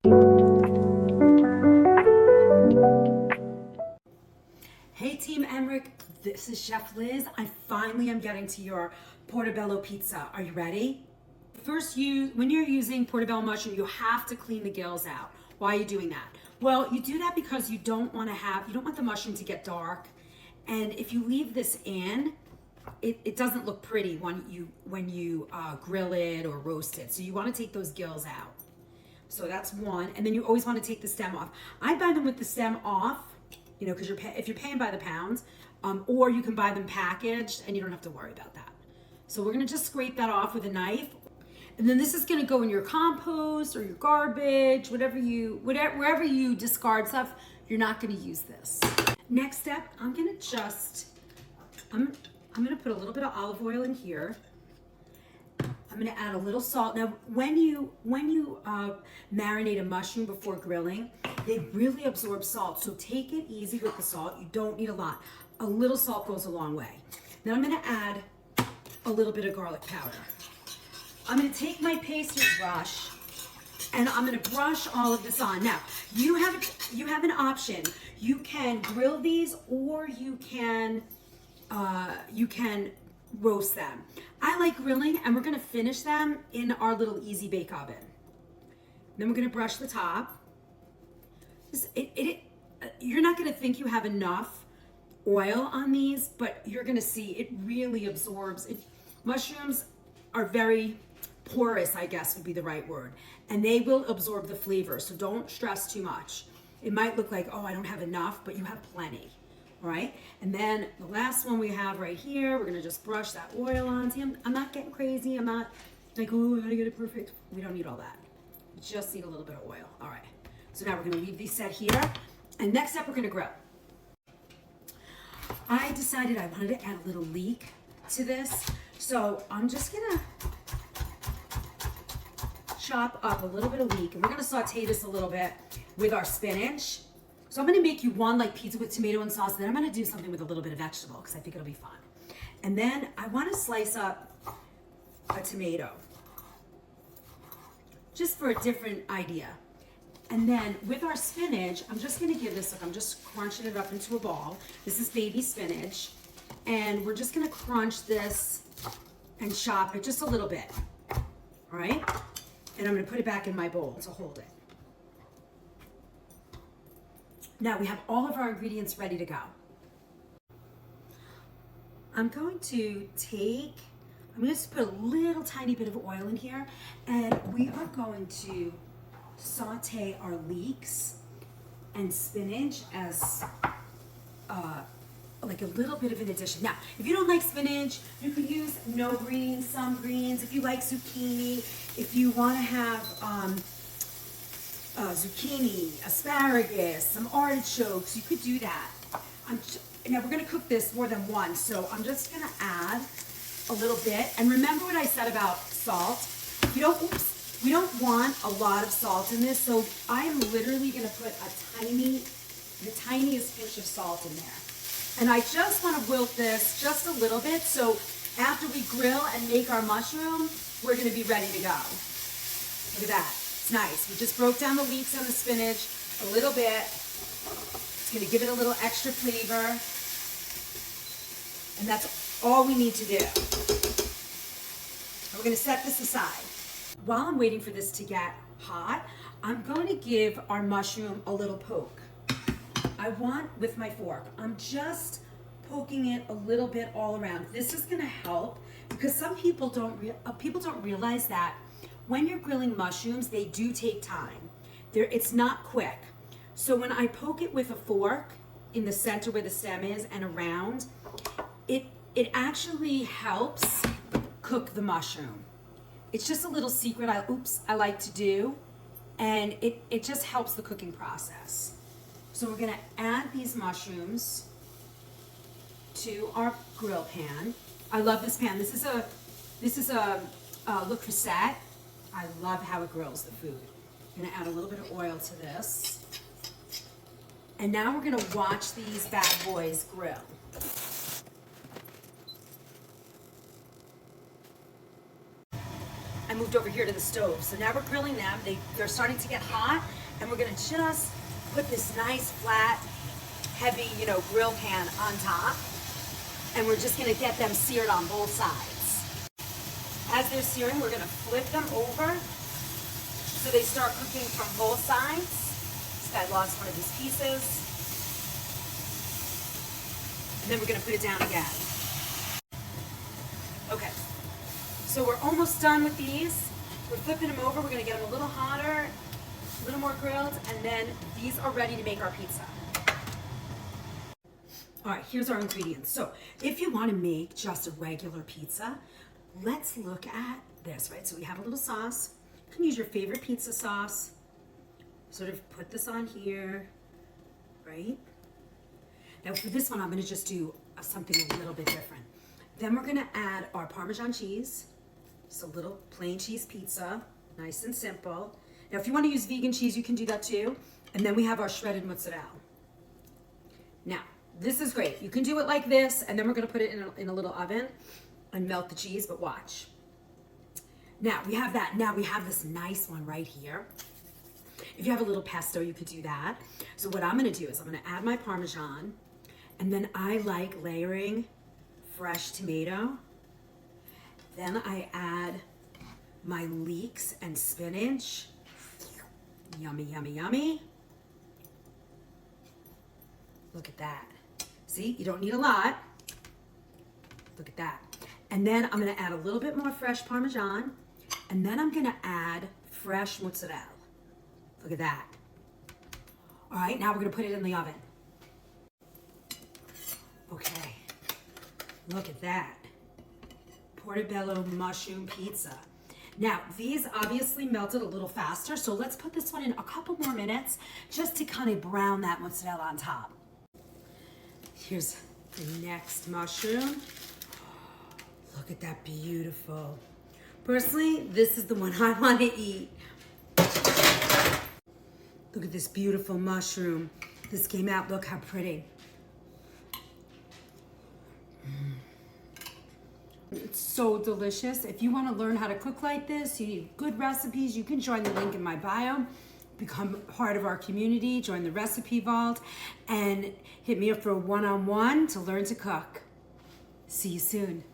Hey Team Emmerich, this is Chef Liz. I finally am getting to your portobello pizza. Are you ready? First, when you're using portobello mushroom, you have to clean the gills out. Why are you doing that? Well, you do that because you don't want the mushroom to get dark. And if you leave this in, it doesn't look pretty when you grill it or roast it. So you want to take those gills out. So that's one. And then you always want to take the stem off. I buy them with the stem off, because if you're paying by the pound, or you can buy them packaged and you don't have to worry about that. So we're gonna just scrape that off with a knife. And then this is gonna go in your compost or your garbage, wherever you discard stuff, you're not gonna use this. Next step, I'm gonna put a little bit of olive oil in here. I'm gonna add a little salt. Now, when you marinate a mushroom before grilling, they really absorb salt. So take it easy with the salt. You don't need a lot. A little salt goes a long way. Now I'm gonna add a little bit of garlic powder. I'm gonna take my pastry brush and I'm gonna brush all of this on. Now, you have an option. You can grill these or you can roast them. I like grilling, and we're gonna finish them in our little easy bake oven. Then we're gonna brush the top. You're not gonna think you have enough oil on these, but you're gonna see it really absorbs. Mushrooms are very porous, I guess would be the right word, and they will absorb the flavor, so don't stress too much. It might look like, oh, I don't have enough, but you have plenty. All right, and then the last one we have right here, we're gonna just brush that oil on. See, I'm not getting crazy. I'm not like, oh, I gotta get it perfect. We don't need all that. We just need a little bit of oil. All right, so now we're gonna leave these set here. And next up, we're gonna grill. I decided I wanted to add a little leek to this. So I'm just gonna chop up a little bit of leek, and we're gonna saute this a little bit with our spinach. So I'm gonna make you one like pizza with tomato and sauce, and then I'm gonna do something with a little bit of vegetable because I think it'll be fun. And then I wanna slice up a tomato, just for a different idea. And then with our spinach, I'm just gonna give this, I'm just crunching it up into a ball. This is baby spinach. And we're just gonna crunch this and chop it just a little bit, all right? And I'm gonna put it back in my bowl to hold it. Now we have all of our ingredients ready to go. I'm going to just put a little tiny bit of oil in here, and we are going to saute our leeks and spinach as like a little bit of an addition. Now, if you don't like spinach, you could use no greens, some greens. If you like zucchini, if you want to have zucchini, asparagus, some artichokes, you could do that. Now we're gonna cook this more than once, so I'm just gonna add a little bit. And remember what I said about salt. We don't want a lot of salt in this, so I am literally gonna put the tiniest pinch of salt in there. And I just wanna wilt this just a little bit, so after we grill and make our mushroom, we're gonna be ready to go. Look at that. Nice. We just broke down the leeks and the spinach a little bit. It's going to give it a little extra flavor. And that's all we need to do. We're going to set this aside. While I'm waiting for this to get hot, I'm going to give our mushroom a little poke. With my fork, I'm just poking it a little bit all around. This is going to help because some people don't realize that when you're grilling mushrooms, they do take time. It's not quick. So when I poke it with a fork in the center where the stem is and around, it actually helps cook the mushroom. It's just a little secret I like to do, and it just helps the cooking process. So we're gonna add these mushrooms to our grill pan. I love this pan. This is a Le Creuset. I love how it grills the food. I'm gonna add a little bit of oil to this. And now we're gonna watch these bad boys grill. I'm moved over here to the stove. So now we're grilling them. They're starting to get hot, and we're gonna just put this nice flat, heavy, grill pan on top. And we're just gonna get them seared on both sides. As they're searing, we're gonna flip them over so they start cooking from both sides. This guy lost one of his pieces. And then we're gonna put it down again. Okay, so we're almost done with these. We're flipping them over. We're gonna get them a little hotter, a little more grilled, and then these are ready to make our pizza. All right, here's our ingredients. So if you want to make just a regular pizza, let's look at this, right? So we have a little sauce. You can use your favorite pizza sauce. Sort of put this on here, right? Now for this one, I'm going to just do something a little bit different. Then we're going to add our Parmesan cheese. Just a little plain cheese pizza, nice and simple. Now if you want to use vegan cheese, you can do that too. And then we have our shredded mozzarella. Now, this is great. You can do it like this, and then we're gonna put it in a little oven and melt the cheese, but watch. Now we have that. Now we have this nice one right here. If you have a little pesto, you could do that. So what I'm gonna do is I'm gonna add my Parmesan, and then I like layering fresh tomato. Then I add my leeks and spinach. Yummy, yummy, yummy. Look at that. See, you don't need a lot. Look at that. And then I'm gonna add a little bit more fresh Parmesan, and then I'm gonna add fresh mozzarella. Look at that. All right, now we're gonna put it in the oven. Okay, look at that. Portobello mushroom pizza. Now, these obviously melted a little faster, so let's put this one in a couple more minutes just to kind of brown that mozzarella on top. Here's the next mushroom. Look at that, beautiful. Personally, this is the one I want to eat. Look at this beautiful mushroom. This came out, look how pretty. It's so delicious. If you want to learn how to cook like this, you need good recipes, you can join the link in my bio. Become part of our community, join the recipe vault, and hit me up for a one-on-one to learn to cook. See you soon.